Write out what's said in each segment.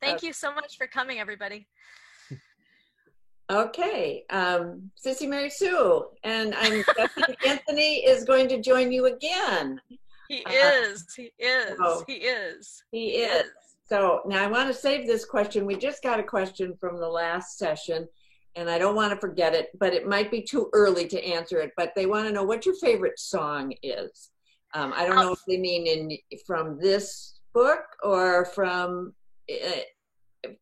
Thank you so much for coming, everybody. Okay, Sissy Mary Sue, and I'm guessing Anthony is going to join you again. He Uh, is, he is, so he is, he he is. is. So now I want to save this question. We just got a question from the last session, and I don't want to forget it, but it might be too early to answer it. But they want to know what your favorite song is. I don't know if they mean from this book or from, in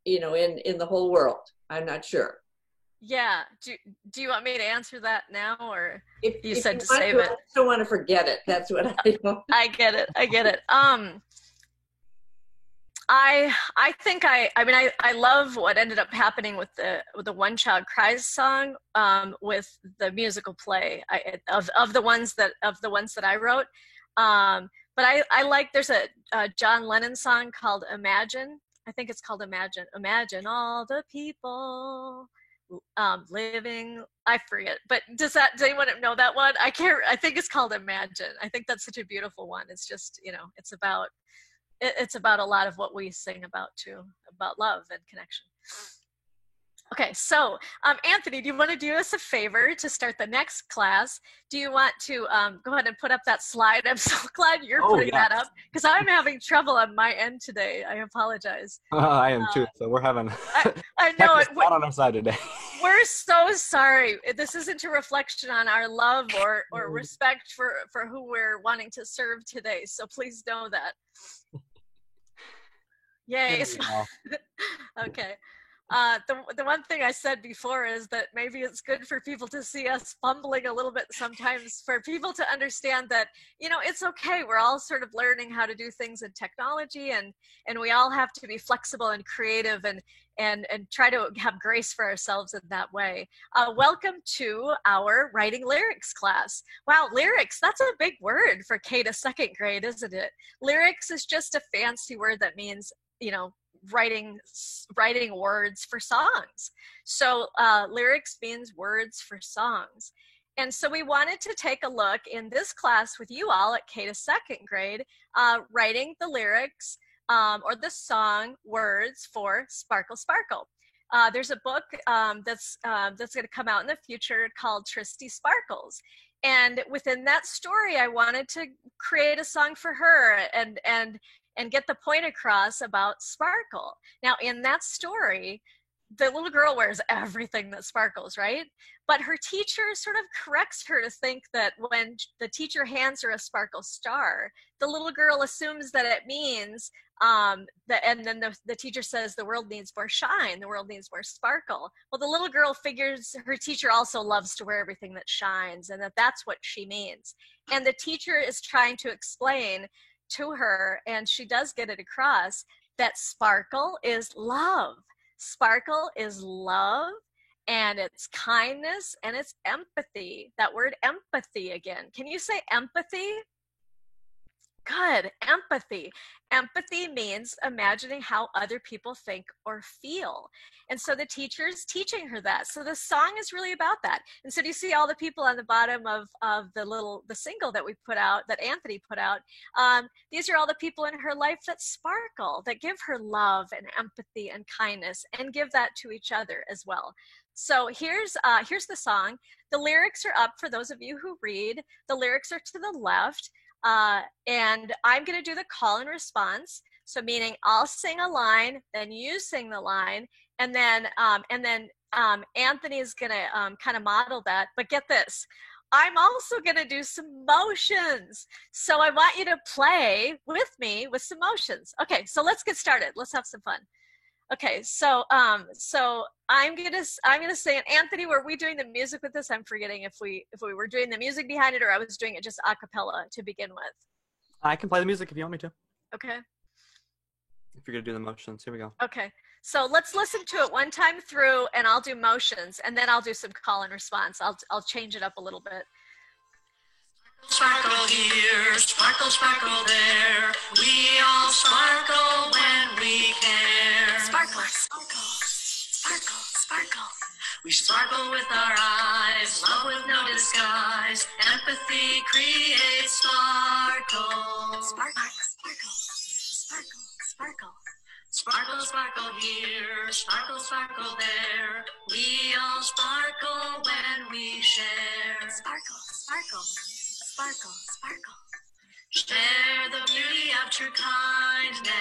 the whole world. I'm not sure. Yeah. Do you want me to answer that now, or you If said you to want save to, I it? just don't want to forget it. That's what I know. I get it. I get it. I think I love what ended up happening with the One Child Cries song, with the musical play, of the ones that I wrote. But I like, there's a John Lennon song called Imagine. I think it's called Imagine. Imagine all the people living. I forget. But does anyone know that one? I can't. I think it's called Imagine. I think that's such a beautiful one. It's just, it's about a lot of what we sing about too, about love and connection. Okay, so Anthony, do you want to do us a favor to start the next class? Do you want to go ahead and put up that slide? I'm so glad you're putting that up, because I'm having trouble on my end today. I apologize. I am too. So we're having I know it. Not on our side today. We're so sorry. This isn't a reflection on our love or respect for who we're wanting to serve today. So please know that. Yay. Okay. The one thing I said before is that maybe it's good for people to see us fumbling a little bit sometimes, for people to understand that, it's okay. We're all sort of learning how to do things in technology, and we all have to be flexible and creative and try to have grace for ourselves in that way. Welcome to our writing lyrics class. Wow, lyrics, that's a big word for K to second grade, isn't it? Lyrics is just a fancy word that means, writing words for songs. So lyrics means words for songs. And so we wanted to take a look in this class with you all at K to second grade, writing the lyrics or the song words for Sparkle Sparkle. There's a book that's going to come out in the future called Tristy Sparkles. And within that story, I wanted to create a song for her and get the point across about sparkle. Now, in that story, the little girl wears everything that sparkles, right? But her teacher sort of corrects her to think that when the teacher hands her a sparkle star, the little girl assumes that it means that, and then the teacher says the world needs more shine, the world needs more sparkle. Well, the little girl figures her teacher also loves to wear everything that shines, and that's what she means. And the teacher is trying to explain to her, and she does get it across, that sparkle is love. Sparkle is love, and it's kindness, and it's empathy. That word empathy again. Can you say empathy? Good. Empathy. Empathy means imagining how other people think or feel. And so the teacher's teaching her that. So the song is really about that. And so do you see all the people on the bottom of the single that we put out, that Anthony put out? These are all the people in her life that sparkle, that give her love and empathy and kindness, and give that to each other as well. So here's the song. The lyrics are up for those of you who read. The lyrics are to the left. And I'm going to do the call and response. So meaning I'll sing a line, then you sing the line, and then Anthony is going to kind of model that. But get this, I'm also going to do some motions. So I want you to play with me with some motions. Okay, so let's get started. Let's have some fun. Okay, so I'm gonna say it. Anthony, were we doing the music with this? I'm forgetting if we were doing the music behind it, or I was doing it just a cappella to begin with. I can play the music if you want me to. Okay. If you're gonna do the motions, here we go. Okay, so let's listen to it one time through, and I'll do motions, and then I'll do some call and response. I'll change it up a little bit. Sparkle here, sparkle, sparkle there. We all sparkle when we care. Sparkle, sparkle, sparkle, sparkle. We sparkle with our eyes, love with no disguise. Empathy creates sparkle. Sparkle, sparkle, sparkle, sparkle. Sparkles sparkle here, sparkle, sparkle there. We all sparkle when we share. Sparkle, sparkle, sparkle, sparkle. Share the beauty of true kindness.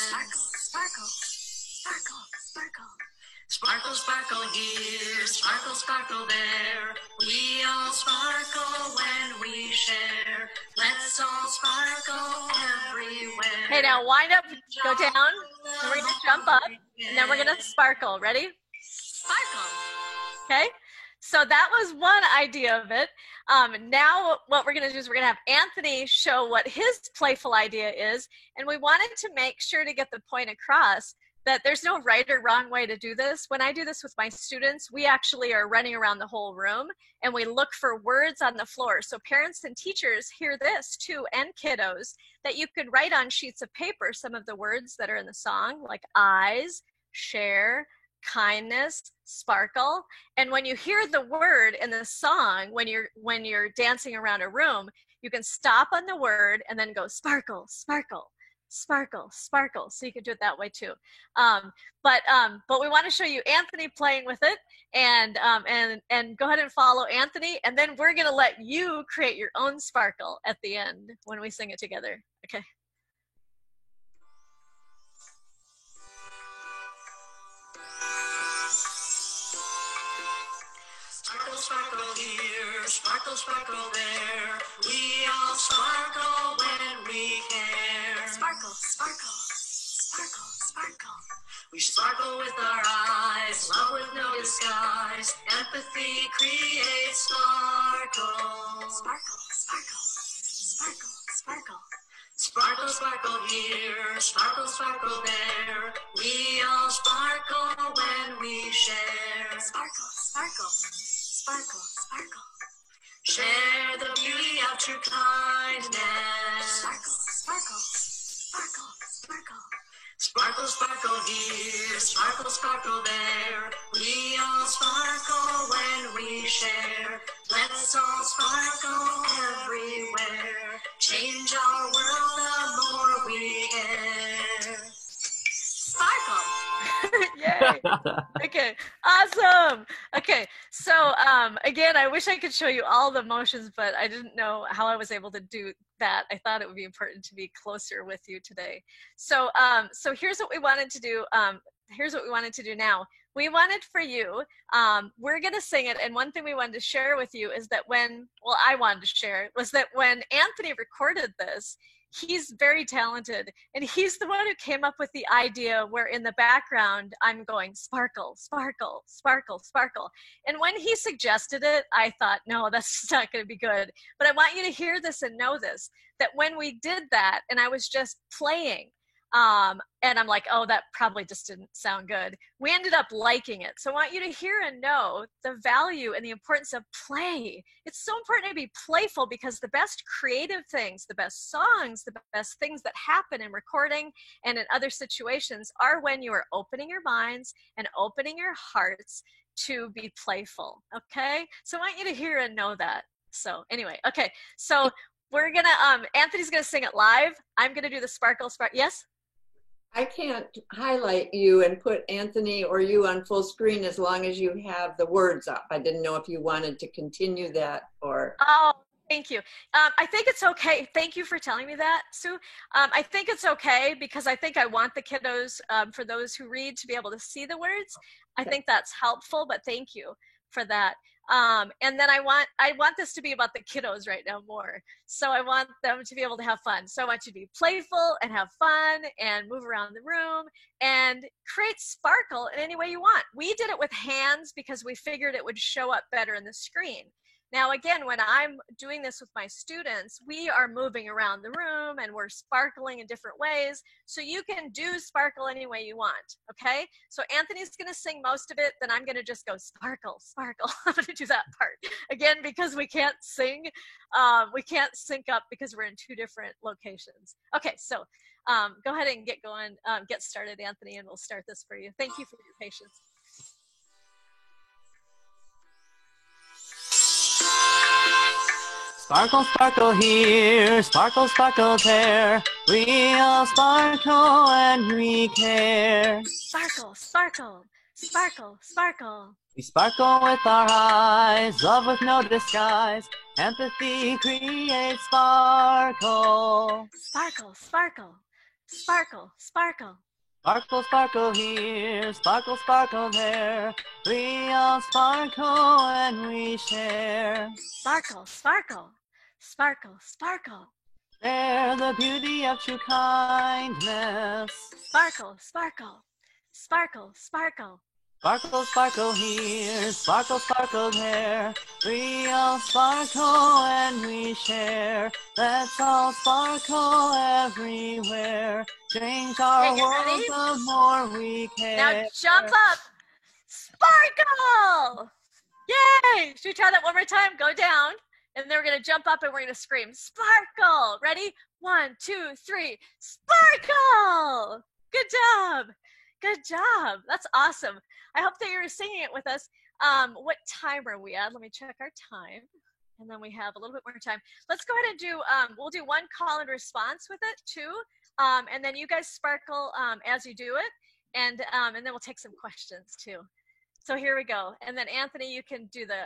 Sparkle, sparkle, sparkle, sparkle. Sparkle, sparkle here, sparkle, sparkle there. We all sparkle when we share. Let's all sparkle everywhere. Okay, now wind up, go down, and we're gonna jump up, and then we're gonna sparkle. Ready? Sparkle. Okay, so that was one idea of it. Now what we're gonna do is we're gonna have Anthony show what his playful idea is, and we wanted to make sure to get the point across that there's no right or wrong way to do this. When I do this with my students, we actually are running around the whole room and we look for words on the floor. So parents and teachers hear this too, and kiddos, that you could write on sheets of paper some of the words that are in the song, like eyes, share, kindness, sparkle. And when you hear the word in the song, when you're dancing around a room, you can stop on the word and then go sparkle, sparkle, sparkle, sparkle. So you can do it that way too. But we want to show you Anthony playing with it, and go ahead and follow Anthony, and then we're going to let you create your own sparkle at the end when we sing it together. Okay. Sparkle, sparkle here, sparkle, sparkle there. We all sparkle when we care. Sparkle, sparkle, sparkle, sparkle. We sparkle with our eyes, love with no disguise. Empathy creates sparkle. Sparkle, sparkle, sparkle, sparkle. Sparkle, sparkle here, sparkle, sparkle there. We all sparkle when we share. Sparkle, sparkle, sparkle, sparkle. Share the beauty of true kindness. Sparkle, sparkle, sparkle, sparkle. Sparkle, sparkle here, sparkle, sparkle there. We all sparkle when we share. Let's all sparkle everywhere. Change our world the more we care. Sparkle. Yay. Okay, awesome. Okay, so again, I wish I could show you all the motions, but I didn't know how I was able to do that. I thought it would be important to be closer with you today. So so here's what we wanted to do. Here's what we wanted to do now. We wanted for you, we're going to sing it, and one thing we wanted to share with you is that I wanted to share, was that when Anthony recorded this, he's very talented, and he's the one who came up with the idea where in the background I'm going sparkle, sparkle, sparkle, sparkle. And when he suggested it, I thought, no, that's just not going to be good. But I want you to hear this and know this, that when we did that and I was just playing, and I'm like, oh, that probably just didn't sound good, we ended up liking it. So I want you to hear and know the value and the importance of play. It's so important to be playful, because the best creative things, the best songs, the best things that happen in recording and in other situations are when you are opening your minds and opening your hearts to be playful. Okay, so I want you to hear and know that. So anyway, okay, so we're gonna Anthony's gonna sing it live. I'm gonna do the sparkle. Yes. I can't highlight you and put Anthony or you on full screen as long as you have the words up. I didn't know if you wanted to continue that or. Oh, thank you. I think it's okay. Thank you for telling me that, Sue. I think it's okay, because I think I want the kiddos, for those who read, to be able to see the words. I think that's helpful, but thank you for that. And then I want this to be about the kiddos right now more. So I want them to be able to have fun. So I want you to be playful and have fun and move around the room and create sparkle in any way you want. We did it with hands because we figured it would show up better in the screen. Now, again, when I'm doing this with my students, we are moving around the room and we're sparkling in different ways. So you can do sparkle any way you want, okay? So Anthony's gonna sing most of it, then I'm gonna just go sparkle, sparkle. I'm gonna do that part. Again, because we can't sing, we can't sync up because we're in two different locations. Okay, so go ahead and get going, get started, Anthony, and we'll start this for you. Thank you for your patience. Sparkle, sparkle here, sparkle, sparkle there. We all sparkle and we care. Sparkle, sparkle, sparkle, sparkle. We sparkle with our eyes, love with no disguise. Empathy creates sparkle. Sparkle, sparkle, sparkle, sparkle. Sparkle, sparkle here, sparkle, sparkle there. We all sparkle and we share. Sparkle, sparkle, sparkle, sparkle. Share the beauty of true kindness. Sparkle, sparkle, sparkle, sparkle. Sparkle, sparkle here, sparkle, sparkle there. We all sparkle and we share. Let's all sparkle everywhere. Change our Okay, get world ready? the more we care. Now jump up. Sparkle! Yay! Should we try that one more time? Go down. And then we're going to jump up and we're going to scream, sparkle! Ready? 1, 2, 3. Sparkle! Good job. Good job. That's awesome. I hope that you're singing it with us. What time are we at? Let me check our time. And then we have a little bit more time. Let's go ahead and do, we'll do one call and response with it too. And then you guys sparkle as you do it. And then we'll take some questions too. So here we go. And then Anthony, you can do the,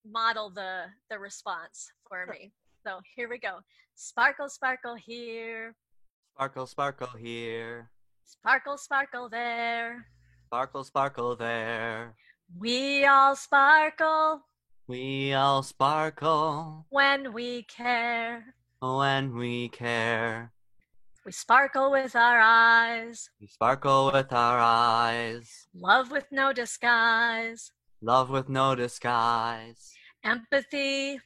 model the response for me. So here we go. Sparkle, sparkle here. Sparkle, sparkle here. Sparkle, sparkle there. Sparkle, sparkle there. We all sparkle We all sparkle when we care. when we care. We sparkle with our eyes. We sparkle with our eyes. Love with no disguise. Love with no disguise. Empathy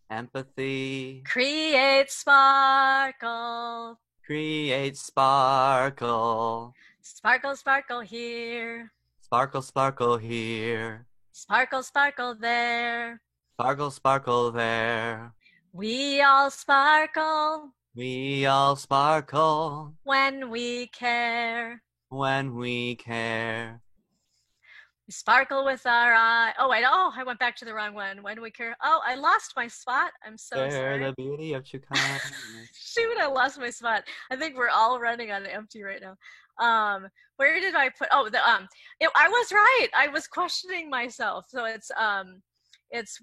Empathy creates sparkle. creates sparkle. Sparkle, sparkle here. Sparkle, sparkle here. Sparkle, sparkle there. Sparkle, sparkle there. We all sparkle We all sparkle when we care. when we care. We sparkle with our eye. Oh, I went back to the wrong one. When we care. Oh, I lost my spot. I'm so Share sorry. the beauty of true kindness. Shoot, I lost my spot. I think we're all running on empty right now. Where did I put? Oh, I was right. I was questioning myself. So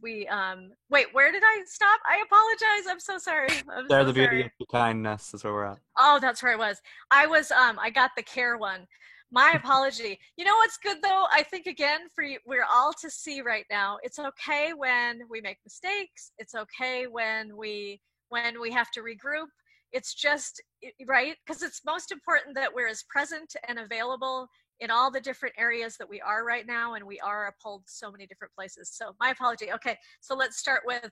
wait, where did I stop? I apologize. I'm so sorry. Share the beauty of true kindness is where we're at. Oh, that's where I was. I got the care one. My apology. You know what's good though? I think again for you, we're all to see right now. It's okay when we make mistakes. It's okay when we have to regroup. It's just right because it's most important that we're as present and available in all the different areas that we are right now, and we are pulled so many different places. So my apology. Okay, so let's start with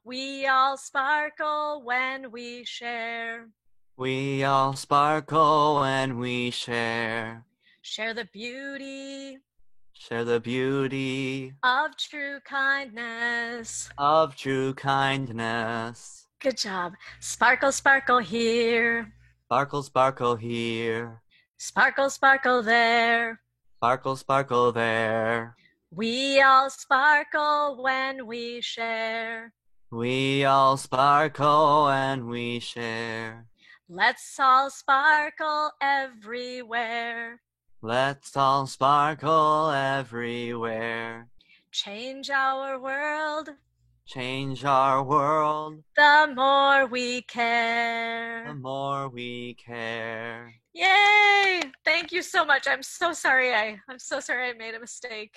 we all sparkle when we share. We all sparkle when we share. Share the beauty Share the beauty of true kindness. of true kindness. Good job. Sparkle, sparkle here. Sparkle, sparkle here. Sparkle, sparkle there. Sparkle, sparkle there. We all sparkle when we share. We all sparkle and we share. Let's all sparkle everywhere. Let's all sparkle everywhere. Change our world Change our world the more we care. the more we care. Yay! Thank you so much. I'm so sorry I made a mistake.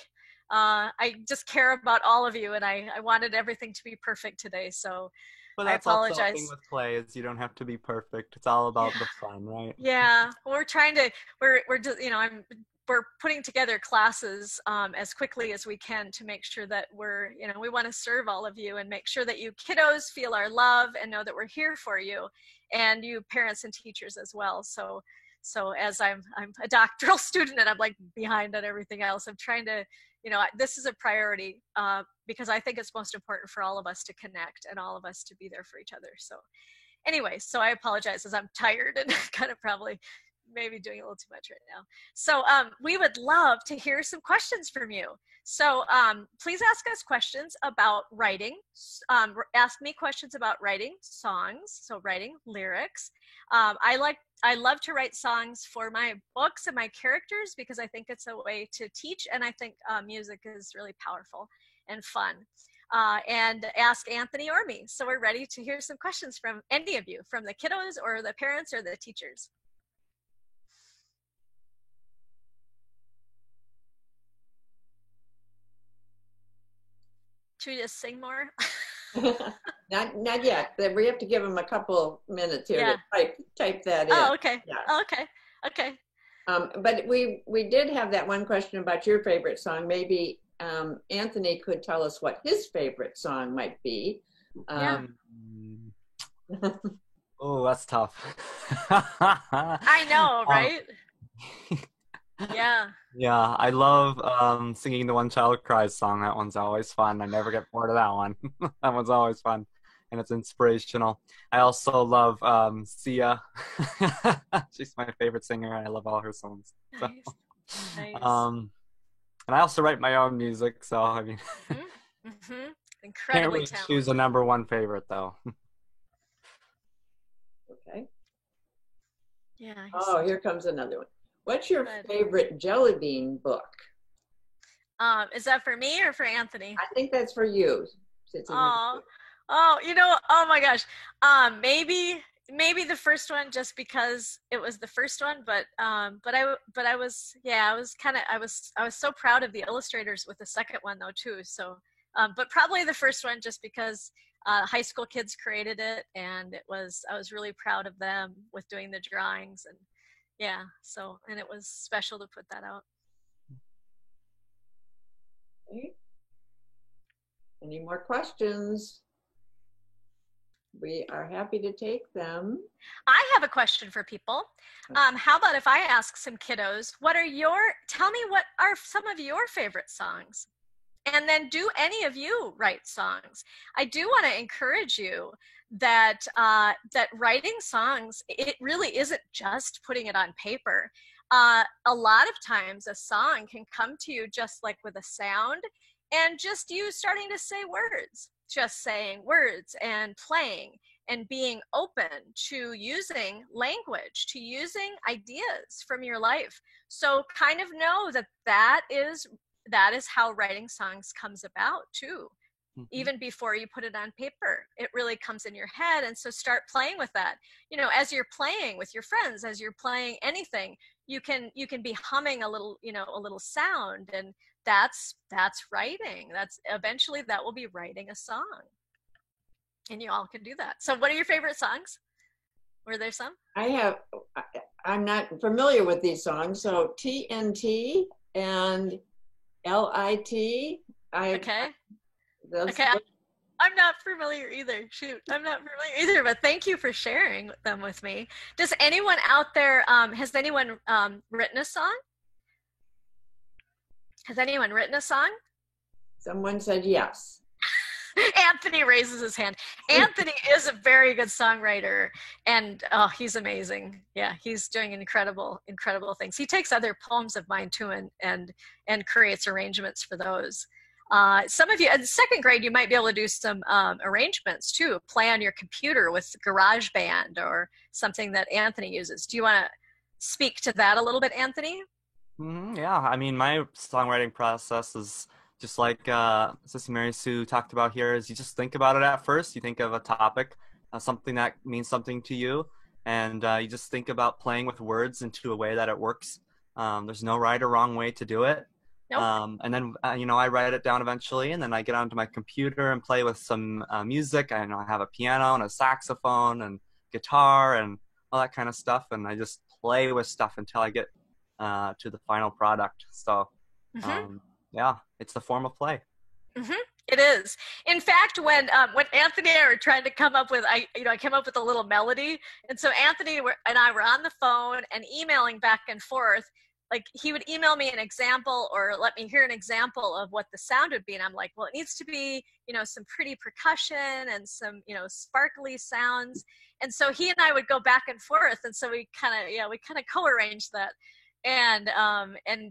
I just care about all of you, and I wanted everything to be perfect today, so But I that's also the apologize. thing with play is you don't have to be perfect. It's all about the fun, right? Yeah, we're just, we're putting together classes as quickly as we can to make sure that we want to serve all of you and make sure that you kiddos feel our love and know that we're here for you, and you parents and teachers as well. So as I'm a doctoral student and I'm like behind on everything else, I'm trying to, this is a priority because I think it's most important for all of us to connect and all of us to be there for each other. So anyway, so I apologize as I'm tired and kind of probably maybe doing a little too much right now. So we would love to hear some questions from you. So please ask us questions about writing. Ask me questions about writing songs, so writing lyrics. I love to write songs for my books and my characters because I think it's a way to teach, and I think music is really powerful and fun. And ask Anthony or me. So we're ready to hear some questions from any of you, from the kiddos or the parents or the teachers. Should we just sing more? Not yet. We have to give them a couple minutes here to type that in. Oh, okay. Yeah. Oh, okay. Okay. But we did have that one question about your favorite song. Maybe Anthony could tell us what his favorite song might be. Oh, that's tough. I know, right? Yeah. Yeah, I love singing the One Child Cries song. That one's always fun. I never get bored of that one. That one's always fun, and it's inspirational. I also love Sia. She's my favorite singer. I love all her songs. So. Nice. And I also write my own music, so I mean, incredibly can't really talented. choose a number one favorite though. Okay. Yeah. Oh, here comes another one. What's your favorite Jelly Bean book? Is that for me or for Anthony? I think that's for you. Oh, oh my gosh. Maybe the first one, just because it was the first one, but I was so proud of the illustrators with the second one though too. So, but probably the first one, just because high school kids created it, and I was really proud of them with doing the drawings, and yeah, so, and it was special to put that out. Okay. Any more questions? We are happy to take them. I have a question for people. How about if I ask some kiddos, tell me what are some of your favorite songs? And then do any of you write songs? I do want to encourage you that writing songs, it really isn't just putting it on paper. A lot of times a song can come to you just like with a sound, and just you starting to say words, just saying words and playing and being open to using language, to using ideas from your life. So kind of know that is how writing songs comes about too. Even before you put it on paper, it really comes in your head. And so start playing with that. As you're playing with your friends, as you're playing anything, you can be humming a little sound, and that's writing. Eventually that will be writing a song, and you all can do that. So what are your favorite songs? Were there some? I'm not familiar with these songs. So TNT and LIT. Okay. Okay, I'm not familiar either. Shoot, I'm not familiar either, but thank you for sharing them with me. Does anyone out there, has anyone written a song? Has anyone written a song? Someone said yes. Anthony raises his hand. Anthony is a very good songwriter, and he's amazing. Yeah, he's doing incredible things. He takes other poems of mine too and creates arrangements for those. Some of you in second grade, you might be able to do some arrangements too, play on your computer with GarageBand or something that Anthony uses. Do you want to speak to that a little bit, Anthony? Yeah, I mean, my songwriting process is just like Sissy Mary Sue talked about here, is you just think about it at first. You think of a topic, something that means something to you, and you just think about playing with words into a way that it works. There's no right or wrong way to do it. Nope. And then, I write it down eventually, and then I get onto my computer and play with some music. I have a piano and a saxophone and guitar and all that kind of stuff, and I just play with stuff until I get to the final product. So, yeah, it's the form of play. It is. In fact, when Anthony and I were trying to come up with, I came up with a little melody, and so Anthony and I were on the phone and emailing back and forth. like he would email me an example or let me hear an example of what the sound would be. And I'm like, well, it needs to be, you know, some pretty percussion and some, you know, sparkly sounds. And so he and I would go back and forth. And so we kind of co-arranged that and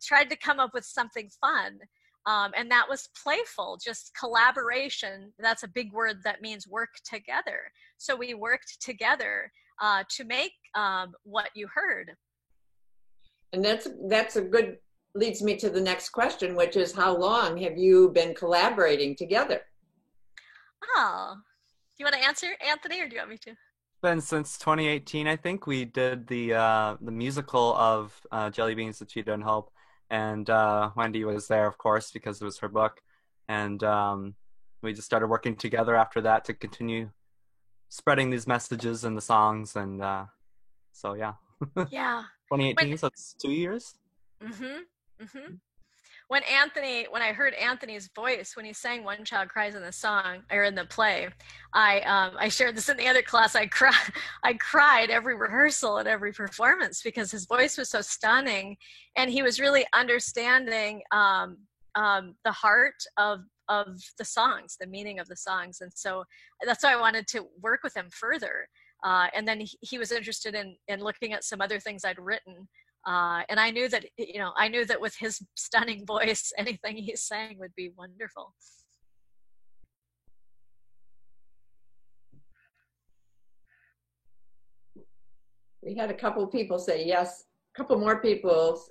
tried to come up with something fun. And that was playful, just collaboration. That's a big word that means work together. So we worked together to make what you heard. And that's a good, leads me to the next question, which is how long have you been collaborating together? Oh, do you want to answer, Anthony, or do you want me to? Been since 2018, I think. We did the musical of Jelly Beans, the Cheetah and Hope, and Wendy was there, of course, because it was her book, and we just started working together after that to continue spreading these messages and the songs, and so yeah. Yeah. 2018, so it's 2 years. When I heard Anthony's voice when he sang "One Child Cries" in the song or in the play, I shared this in the other class. I cried every rehearsal and every performance because his voice was so stunning, and he was really understanding the heart of the songs, the meaning of the songs, and so that's why I wanted to work with him further. And then he was interested in looking at some other things I'd written. And I knew that with his stunning voice, anything he sang would be wonderful. We had a couple of people say yes, a couple more people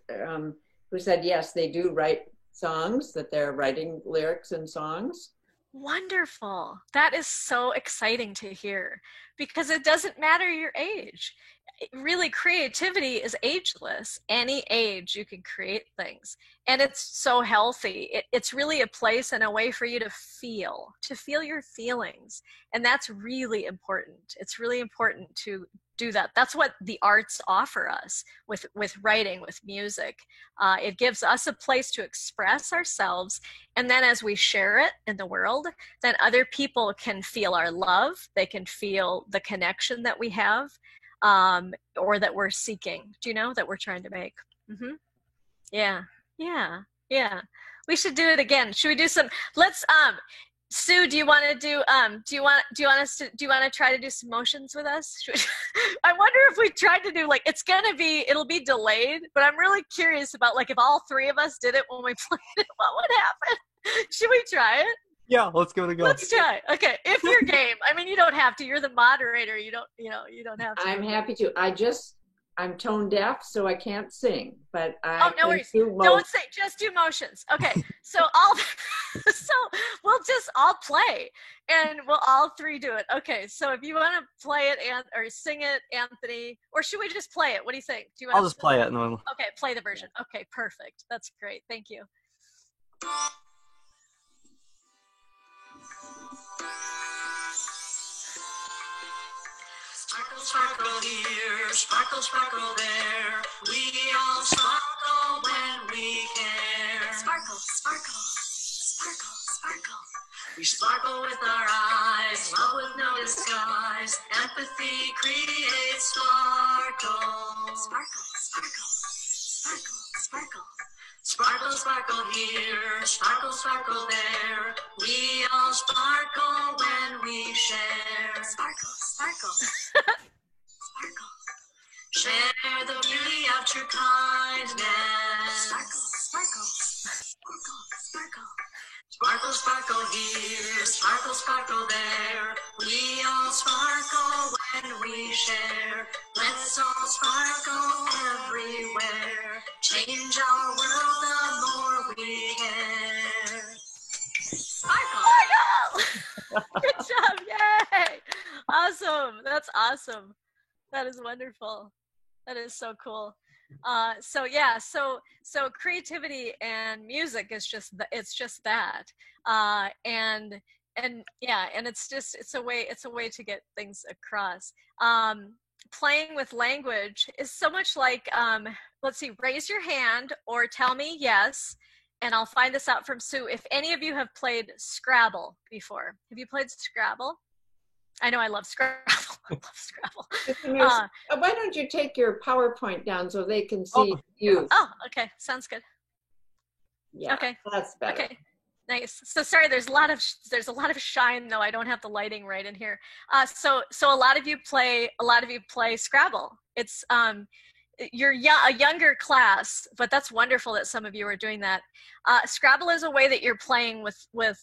who said yes, they do write songs, that they're writing lyrics and songs. Wonderful. That is so exciting to hear, because it doesn't matter your age. Really, creativity is ageless. Any age you can create things, and it's so healthy. It's really a place and a way for you to feel your feelings, and that's really important. It's really important to do that. That's what the arts offer us with writing, with music. It gives us a place to express ourselves, and then as we share it in the world, then other people can feel our love. They can feel the connection that we have, or that we're seeking, that we're trying to make. Yeah. We should do it again. Should we do some, Sue, do you want to do you want to try to do some motions with us? I wonder if we tried to do, it'll be delayed, but I'm really curious about, if all three of us did it when we played it, what would happen? Should we try it? Yeah, let's give it a go. Let's try. Okay, if you're game. I mean, you don't have to. You're the moderator. You don't have to. I'm happy to. I'm tone deaf, so I can't sing. But no worries. Don't sing. Just do motions. Okay. So we'll just all play, and we'll all three do it. Okay. So if you want to play it or sing it, Anthony, or should we just play it? What do you think? Do you want? I'll just play it. Okay, play the version. Okay, perfect. That's great. Thank you. Sparkle, sparkle here, sparkle, sparkle there. We all sparkle when we care. Sparkle, sparkle, sparkle, sparkle. We sparkle with our eyes, love with no disguise. Empathy creates sparkle. Sparkle, sparkle, sparkle, sparkle. Sparkle, sparkle here, sparkle, sparkle there. We all sparkle when we share. Sparkle, sparkle, sparkle. Share the beauty of true kindness. Sparkle, sparkle, sparkle, sparkle. Sparkle, sparkle here, sparkle, sparkle there. We all sparkle when we share. Let's all sparkle everywhere. Change our world the more we care. Sparkle! Good job! Yay! Awesome. That's awesome. That is wonderful. That is so cool. So creativity and music is just that, and it's a way to get things across. Playing with language is so much like, let's see, raise your hand or tell me yes, and I'll find this out from Sue. If any of you have played Scrabble before, have you played Scrabble? I know I love Scrabble. I love Scrabble. Why don't you take your PowerPoint down so they can see Oh, you? Oh, okay. Sounds good. Yeah, Okay. that's better. Okay. Nice. So sorry, there's a lot of shine though. I don't have the lighting right in here. So a lot of you play Scrabble. It's you're a younger class, but that's wonderful that some of you are doing that. Scrabble is a way that you're playing with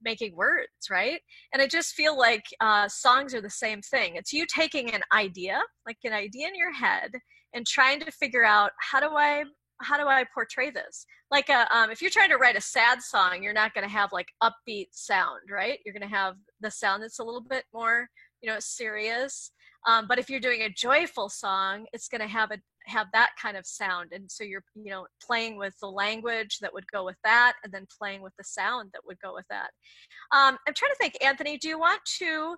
making words, right? And I just feel like songs are the same thing. It's you taking an idea in your head and trying to figure out how do I portray this? Like if you're trying to write a sad song, you're not going to have like upbeat sound, right? You're going to have the sound that's a little bit more, serious. But if you're doing a joyful song, it's going to have that kind of sound. And so you're, playing with the language that would go with that, and then playing with the sound that would go with that. I'm trying to think, Anthony, do you want to,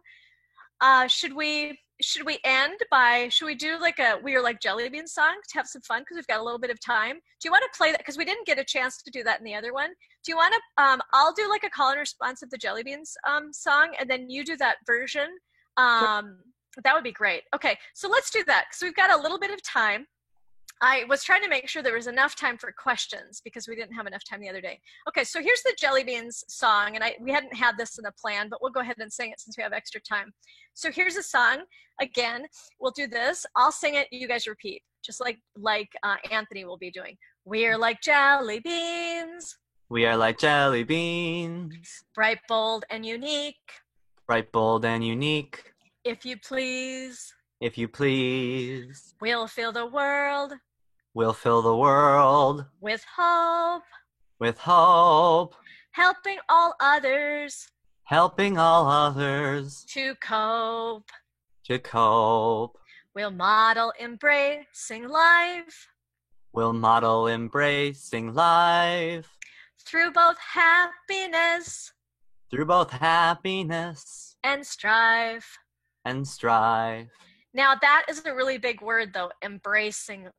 should we do like a We Are Like Jelly Beans song to have some fun, because we've got a little bit of time? Do you want to play that, because we didn't get a chance to do that in the other one? Do you want to I'll do like a call and response of the Jelly Beans song, and then you do that version. That would be great. Okay, so let's do that, because we've got a little bit of time. I was trying to make sure there was enough time for questions, because we didn't have enough time the other day. Okay, so here's the Jelly Beans song, and we hadn't had this in the plan, but we'll go ahead and sing it since we have extra time. So here's a song. Again, we'll do this. I'll sing it, you guys repeat, just like Anthony will be doing. We're like jelly beans. We are like jelly beans. Bright, bold, and unique. Bright, bold, and unique. If you please. If you please. We'll fill the world. We'll fill the world. With hope. With hope. Helping all others. Helping all others. To cope. To cope. We'll model embracing life. We'll model embracing life. Through both happiness. Through both happiness. And strife. And strife. Now that is a really big word though, embracing,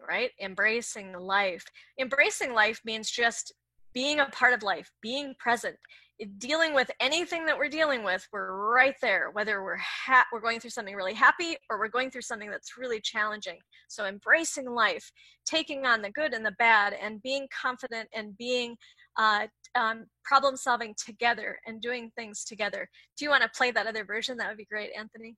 right? Embracing life. Embracing life means just being a part of life, being present. Dealing with anything that we're dealing with, we're right there, whether we're going through something really happy or we're going through something that's really challenging. So embracing life, taking on the good and the bad, and being confident and being problem solving together and doing things together. Do you want to play that other version? That would be great, Anthony.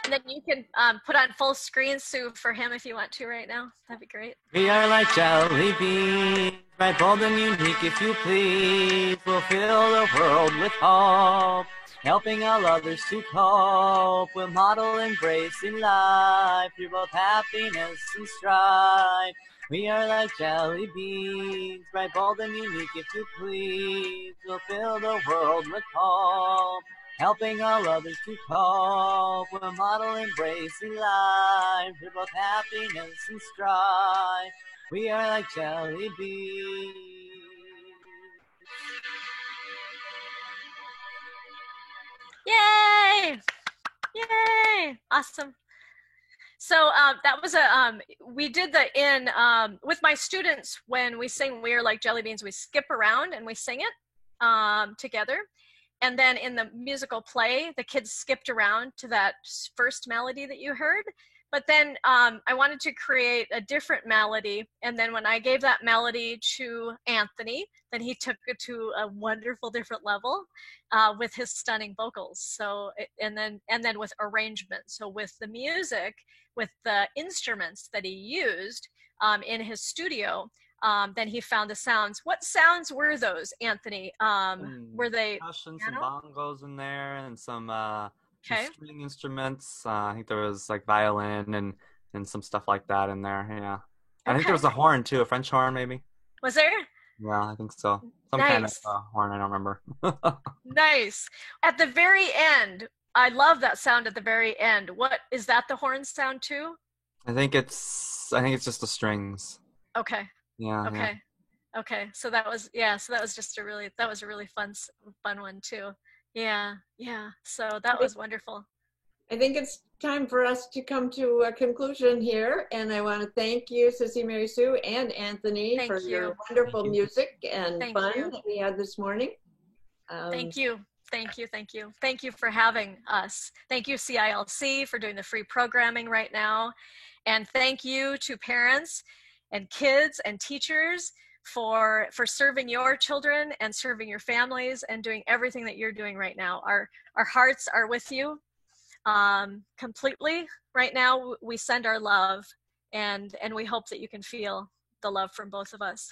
And then you can put on full screen, Sue, for him if you want to right now. That'd be great. We are like jelly beans, bright, bold, and unique, if you please. We'll fill the world with hope, helping all others to cope. We'll model embracing life through both happiness and strife. We are like jelly beans, bright, bold, and unique, if you please. We'll fill the world with hope, helping all others to cope. We'll model embracing life through both happiness and strife. We are like jelly beans. Yay! Yay! Awesome. So that was we did with my students, when we sing We Are Like Jelly Beans, we skip around and we sing it together. And then in the musical play, the kids skipped around to that first melody that you heard. But then I wanted to create a different melody. And then when I gave that melody to Anthony, then he took it to a wonderful different level with his stunning vocals. So, and then with arrangement. So with the music, with the instruments that he used in his studio, then he found the sounds. What sounds were those, Anthony? Were they percussion, some bongos in there, and some string instruments. I think there was like violin and some stuff like that in there. Yeah, I think there was a horn too, a French horn maybe. Was there? Yeah, I think so. Some kind of horn. I don't remember. Nice. At the very end, I love that sound at the very end. What is that? The horn sound too? I think it's just the strings. Okay. Yeah. Okay. Yeah. Okay. So that was just a really fun one too. Yeah. Yeah. So that was wonderful. I think it's time for us to come to a conclusion here, and I want to thank you, Sissy Mary Sue and Anthony, for your wonderful music and fun that we had this morning. Thank you. Thank you, thank you. Thank you for having us. Thank you, CILC, for doing the free programming right now. And thank you to parents and kids and teachers for serving your children and serving your families and doing everything that you're doing right now. Our hearts are with you completely. Right now, we send our love, and we hope that you can feel the love from both of us.